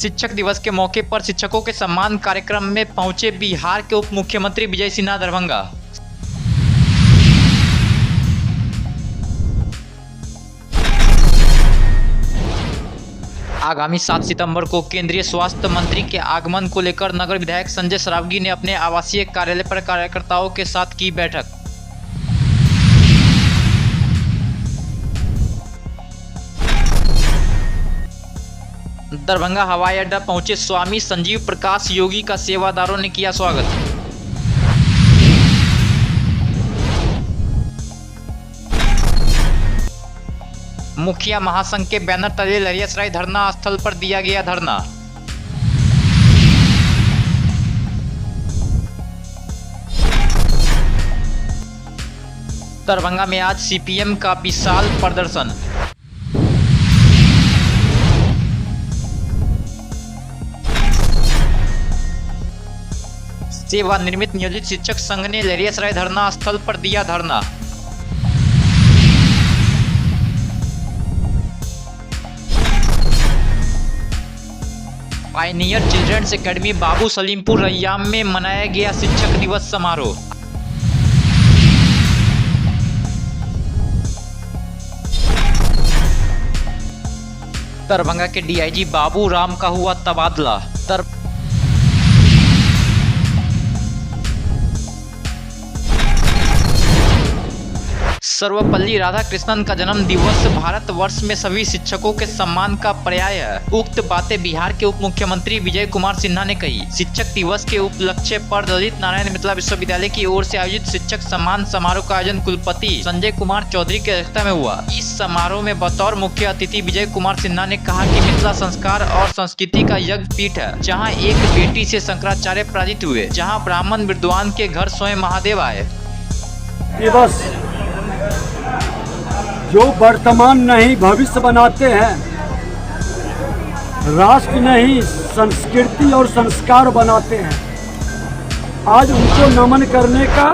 शिक्षक दिवस के मौके पर शिक्षकों के सम्मान कार्यक्रम में पहुंचे बिहार के उप मुख्यमंत्री विजय सिन्हा दरभंगा। आगामी 7 सितंबर को केंद्रीय स्वास्थ्य मंत्री के आगमन को लेकर नगर विधायक संजय सरावगी ने अपने आवासीय कार्यालय पर कार्यकर्ताओं के साथ की बैठक। दरभंगा हवाई अड्डा पहुंचे स्वामी संजीव प्रकाश योगी का सेवादारों ने किया स्वागत। मुखिया महासंघ के बैनर तले लरियासराय धरना स्थल पर दिया गया धरना। दरभंगा में आज सीपीएम का विशाल प्रदर्शन। सेवानिवृत्त नियोजित शिक्षक संघ ने लरियासराय धरना स्थल पर दिया धरना। पायनियर चिल्ड्रंस एकेडमी बाबू सलीमपुर रैयाम में मनाया गया शिक्षक दिवस समारोह। दरभंगा के डीआईजी बाबू राम का हुआ तबादला। सर्वपल्ली राधाकृष्णन का जन्म दिवस भारतवर्ष में सभी शिक्षकों के सम्मान का पर्याय है। उक्त बातें बिहार के उप मुख्यमंत्री विजय कुमार सिन्हा ने कही। शिक्षक दिवस के उपलक्ष्य पर ललित नारायण मिथिला विश्वविद्यालय की ओर से आयोजित शिक्षक सम्मान समारोह का आयोजन कुलपति संजय कुमार चौधरी की अध्यक्षता में हुआ। इस समारोह में बतौर मुख्य अतिथि विजय कुमार सिन्हा ने कहा कि मिथिला संस्कार और संस्कृति का यज्ञ पीठ है, जहाँ एक बेटी से शंकराचार्य पराजित हुए, जहाँ ब्राह्मण विद्वान के घर स्वयं महादेव आए। जो वर्तमान नहीं भविष्य बनाते हैं, राष्ट्र नहीं संस्कृति और संस्कार बनाते हैं, आज उनको नमन करने का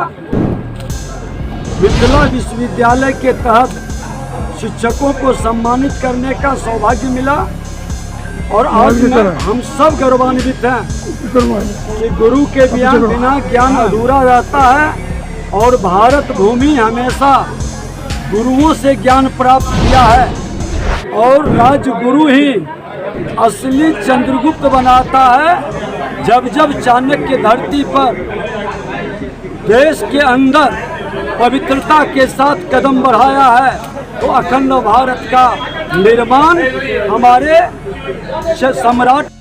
मिथिला विश्वविद्यालय के तहत शिक्षकों को सम्मानित करने का सौभाग्य मिला। और आज हम सब गौरवान्वित हैं कि गुरु के बिना ज्ञान अधूरा रहता है और भारत भूमि हमेशा गुरुओं से ज्ञान प्राप्त किया है और राजगुरु ही असली चंद्रगुप्त बनाता है। जब जब चाणक्य धरती पर देश के अंदर पवित्रता के साथ कदम बढ़ाया है, तो अखंड भारत का निर्माण हमारे सम्राट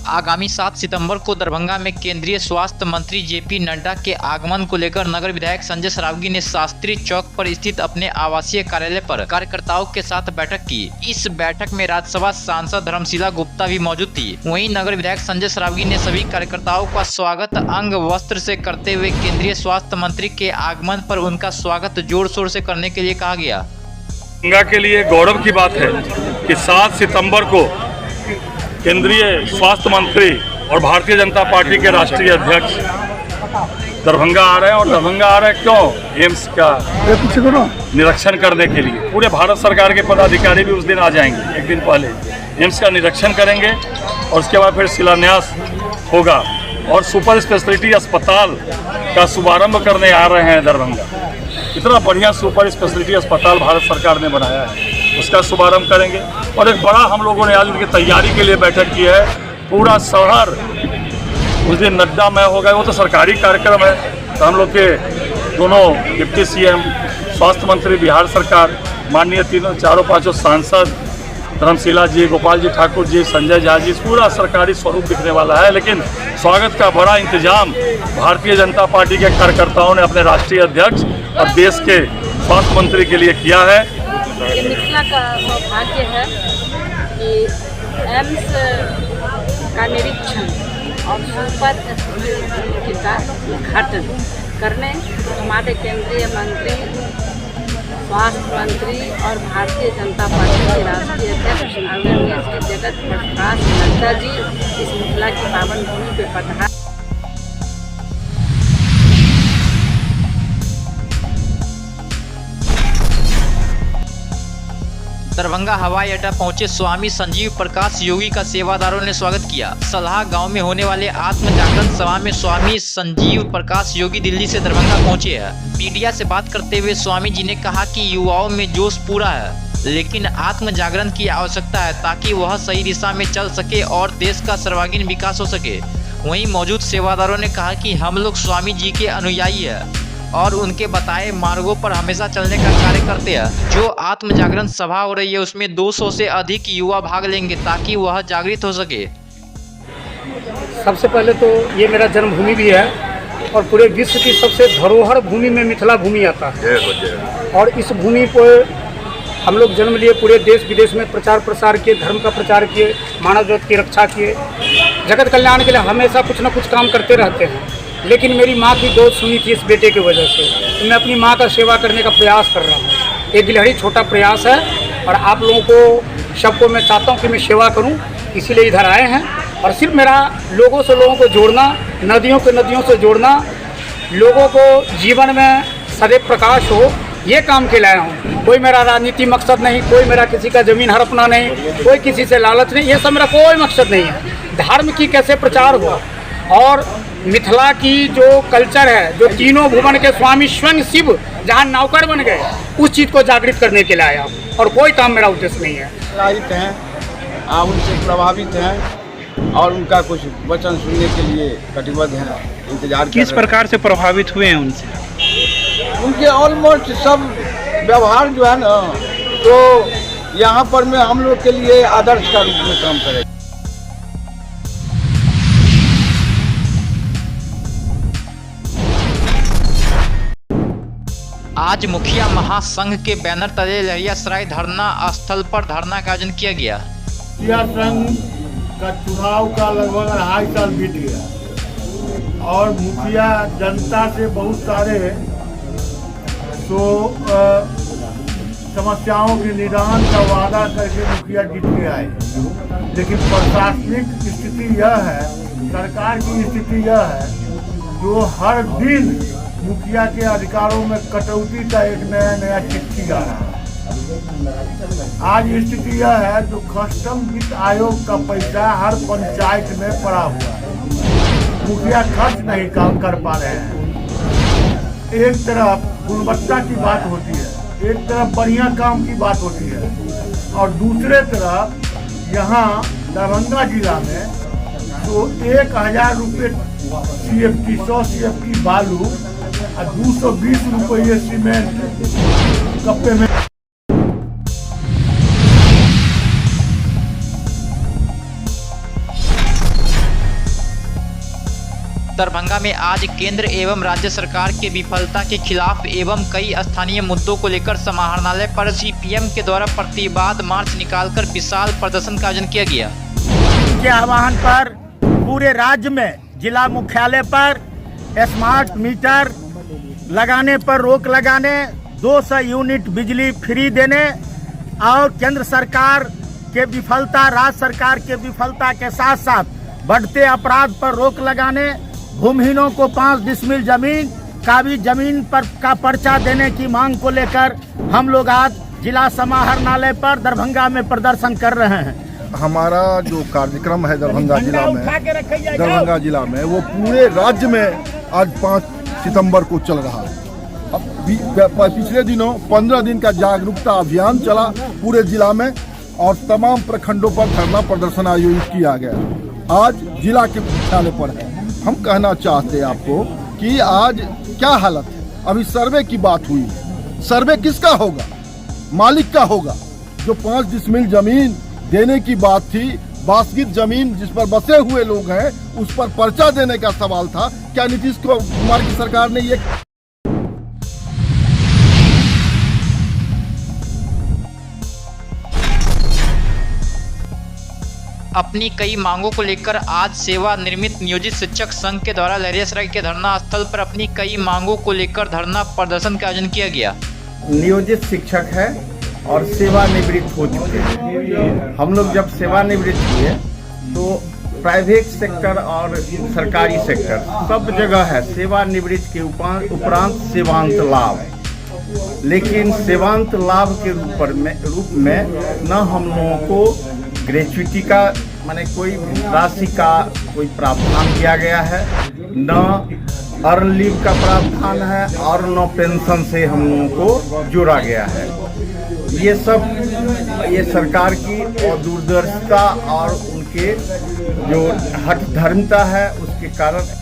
आगामी 7 सितंबर को दरभंगा में केंद्रीय स्वास्थ्य मंत्री जेपी नड्डा के आगमन को लेकर नगर विधायक संजय सरावगी ने शास्त्री चौक पर स्थित अपने आवासीय कार्यालय पर कार्यकर्ताओं के साथ बैठक की। इस बैठक में राज्यसभा सांसद धर्मशिला गुप्ता भी मौजूद थी। वहीं नगर विधायक संजय सरावगी ने सभी कार्यकर्ताओं का स्वागत अंग वस्त्र से करते हुए केंद्रीय स्वास्थ्य मंत्री के आगमन पर उनका स्वागत जोर शोर से करने के लिए कहा गया। दरभंगा के लिए गौरव की बात है कि 7 सितंबर को केंद्रीय स्वास्थ्य मंत्री और भारतीय जनता पार्टी के राष्ट्रीय अध्यक्ष दरभंगा आ रहे हैं। और दरभंगा आ रहे हैं क्यों? एम्स का निरीक्षण करने के लिए। पूरे भारत सरकार के पदाधिकारी भी उस दिन आ जाएंगे, एक दिन पहले एम्स का निरीक्षण करेंगे और उसके बाद फिर शिलान्यास होगा और सुपर स्पेशलिटी अस्पताल का शुभारंभ करने आ रहे हैं दरभंगा। इतना बढ़िया सुपर स्पेशलिटी अस्पताल भारत सरकार ने बनाया है, उसका शुभारंभ करेंगे। और एक बड़ा हम लोगों ने आज उनकी तैयारी के लिए बैठक की है। पूरा शहर उस दिन नड्डा में होगा, वो तो सरकारी कार्यक्रम है। तो हम लोग के दोनों डिप्टी सीएम, स्वास्थ्य मंत्री बिहार सरकार, माननीय चारों पांचों सांसद, धर्मशिला जी, गोपाल जी ठाकुर जी, संजय झा जी, पूरा सरकारी स्वरूप दिखने वाला है। लेकिन स्वागत का बड़ा इंतजाम भारतीय जनता पार्टी के कार्यकर्ताओं ने अपने राष्ट्रीय अध्यक्ष और देश के स्वास्थ्य मंत्री के लिए किया है। ये मिथिला का सौभाग्य है कि एम्स का निरीक्षण और सुपर स्पेशलिटी का उद्घाटन करने हमारे केंद्रीय मंत्री, स्वास्थ्य मंत्री और भारतीय जनता पार्टी के राष्ट्रीय अध्यक्ष आदरणीय श्री जगत प्रकाश नड्डा जी इस मिथिला की पावन भूमि पर पधारे। दरभंगा हवाई अड्डा पहुंचे स्वामी संजीव प्रकाश योगी का सेवादारों ने स्वागत किया। सलाह गांव में होने वाले आत्म जागरण सभा में स्वामी संजीव प्रकाश योगी दिल्ली से दरभंगा पहुंचे हैं। मीडिया से बात करते हुए स्वामी जी ने कहा कि युवाओं में जोश पूरा है, लेकिन आत्म जागरण की आवश्यकता है ताकि वह सही दिशा में चल सके और देश का सर्वांगीण विकास हो सके। वहीं मौजूद सेवादारों ने कहा कि हम लोग स्वामी जी के अनुयायी हैं और उनके बताए मार्गों पर हमेशा चलने का कार्य करते हैं। जो आत्म जागरण सभा हो रही है उसमें 200 से अधिक युवा भाग लेंगे ताकि वह जागृत हो सके। सबसे पहले तो ये मेरा जन्मभूमि भी है और पूरे विश्व की सबसे धरोहर भूमि में मिथिला भूमि आता है और इस भूमि पर हम लोग जन्म लिए, पूरे देश विदेश में प्रचार प्रसार किए, धर्म का प्रचार किए, मानव जाति की रक्षा किए, जगत कल्याण के लिए हमेशा कुछ न कुछ काम करते रहते हैं। लेकिन मेरी माँ की गोद सुनी थी इस बेटे की वजह से, तो मैं अपनी माँ का सेवा करने का प्रयास कर रहा हूँ। एक गिलहरी छोटा प्रयास है और आप लोगों को सबको मैं चाहता हूँ कि मैं सेवा करूँ, इसीलिए इधर आए हैं। और सिर्फ मेरा लोगों को जोड़ना, नदियों को नदियों से जोड़ना, लोगों को जीवन में सदैव प्रकाश हो, ये काम के लाया हूँ। कोई मेरा राजनीति मकसद नहीं, कोई मेरा किसी का ज़मीन हड़पना नहीं, कोई किसी से लालच नहीं, ये सब मेरा कोई मकसद नहीं है। धर्म की कैसे प्रचार हुआ और मिथिला की जो कल्चर है, जो तीनों भुवन के स्वामी स्वयं शिव जहाँ नौकर बन गए, उस चीज़ को जागृत करने के लिए आया और कोई काम मेरा उद्देश्य नहीं है। प्रभावित हैं, आप उनसे प्रभावित हैं और उनका कुछ वचन सुनने के लिए कटिबद्ध हैं, इंतजार। किस प्रकार से प्रभावित हुए हैं उनसे? उनके ऑलमोस्ट सब व्यवहार जो है ना, तो यहाँ पर में हम लोग के लिए आदर्श का रूप में काम करेगा। आज मुखिया महासंघ के बैनर तले लहरियासराय धरना स्थल पर धरना का आयोजन किया गया। मुखिया संघ का चुनाव का लगभग 2.5 साल बीत गया और मुखिया जनता से बहुत सारे समस्याओं के निदान का वादा करके मुखिया जीत के आए, लेकिन प्रशासनिक स्थिति यह है, सरकार की स्थिति यह है, जो हर दिन मुखिया के अधिकारों में कटौती का एक नया चिट्ठी आ रहा है। आज स्थिति यह है, जो कस्टम वित्त आयोग का पैसा हर पंचायत में पड़ा हुआ है, मुखिया खर्च नहीं कर पा रहे हैं। एक तरफ गुणवत्ता की बात होती है, एक तरफ बढ़िया काम की बात होती है और दूसरे तरफ यहाँ दरभंगा जिला में तो 1000 रुपये CFT 100 CFT बालू और 220 रुपये सीमेंट कप्पे में। दरभंगा में आज केंद्र एवं राज्य सरकार के विफलता के खिलाफ एवं कई स्थानीय मुद्दों को लेकर समाहरणालय पर CPM के द्वारा प्रतिवाद मार्च निकालकर विशाल प्रदर्शन का आयोजन किया गया। के आह्वान पर पूरे राज्य में जिला मुख्यालय पर स्मार्ट मीटर लगाने पर रोक लगाने, 200 यूनिट बिजली फ्री देने और केंद्र सरकार के विफलता, राज्य सरकार के विफलता के साथ साथ बढ़ते अपराध पर रोक लगाने, भूमिहीनों को 5 डिसमिल जमीन काबिज जमीन पर का पर्चा देने की मांग को लेकर हम लोग आज जिला समाहरणालय पर दरभंगा में प्रदर्शन कर रहे हैं। हमारा जो कार्यक्रम है दरभंगा जिला में वो पूरे राज्य में आज 5 सितंबर को चल रहा है। अब पिछले दिनों 15 दिन का जागरूकता अभियान चला पूरे जिला में और तमाम प्रखंडों पर धरना प्रदर्शन आयोजित किया गया। आज जिला के मुख्यालय पर है। हम कहना चाहते हैं आपको कि आज क्या हालत है। अभी सर्वे की बात हुई, सर्वे किसका होगा? मालिक का होगा। जो 5 डिसमिल जमीन देने की बात थी, बासगित जमीन जिस पर बसे हुए लोग हैं, उस पर पर्चा देने का सवाल था। क्या नीतीश कुमार की सरकार ने ये अपनी कई मांगों को लेकर आज सेवा नियमित नियोजित शिक्षक संघ के द्वारा लहरियासराय के धरना स्थल पर अपनी कई मांगों को लेकर धरना प्रदर्शन का आयोजन किया गया। नियोजित शिक्षक है और सेवानिवृत्त हो चुके हैं। हम लोग जब सेवानिवृत्त हुए तो प्राइवेट सेक्टर और सरकारी सेक्टर सब जगह है सेवानिवृत्त के उपरांत सेवांत लाभ। लेकिन सेवांत लाभ के रूप में न हम लोगों को ग्रेच्युटी का माने कोई राशि का कोई प्रावधान किया गया है, न अर्न लीव का प्रावधान है और न पेंशन से हम लोगों को जोड़ा गया है। ये सरकार की दूरदर्शिता और उनके जो हठ धर्मिता है उसके कारण।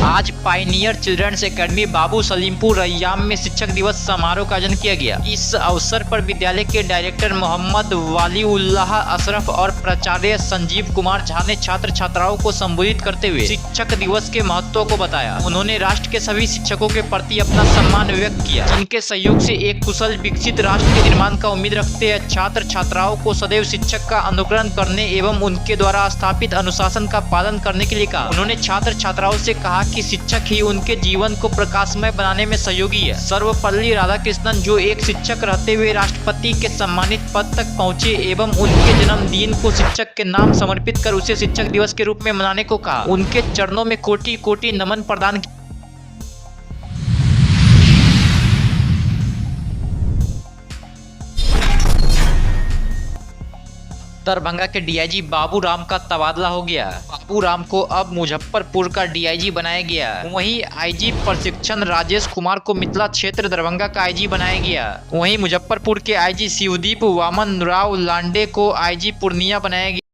आज पायनियर चिल्ड्रंस एकेडमी बाबू सलीमपुर रैयाम में शिक्षक दिवस समारोह का आयोजन किया गया। इस अवसर पर विद्यालय के डायरेक्टर मोहम्मद वालीउल्लाह अशरफ और प्राचार्य संजीव कुमार झा ने छात्र छात्राओं को संबोधित करते हुए शिक्षक दिवस के महत्व को बताया। उन्होंने राष्ट्र के सभी शिक्षकों के प्रति अपना सम्मान व्यक्त किया, जिनके सहयोग से एक कुशल विकसित राष्ट्र के निर्माण का उम्मीद रखते हैं। छात्र छात्राओं को सदैव शिक्षक का अनुकरण करने एवं उनके द्वारा स्थापित अनुशासन का पालन करने के लिए कहा। उन्होंने छात्र छात्राओं से कहा कि शिक्षक ही उनके जीवन को प्रकाशमय बनाने में सहयोगी है। सर्वपल्ली राधाकृष्णन, जो एक शिक्षक रहते हुए राष्ट्रपति के सम्मानित पद तक पहुंचे एवं उनके जन्मदिन को शिक्षक के नाम समर्पित कर उसे शिक्षक दिवस के रूप में मनाने को कहा। उनके चरणों में कोटि कोटि नमन प्रदान किया। दरभंगा के डीआईजी बाबू राम का तबादला हो गया। बाबू राम को अब मुजफ्फरपुर का डीआईजी बनाया गया। वहीं आईजी प्रशिक्षण राजेश कुमार को मिथिला क्षेत्र दरभंगा का आईजी बनाया गया। वहीं मुजफ्फरपुर के आईजी शिवदीप वामन राव लांडे को आईजी पूर्णिया बनाया गया।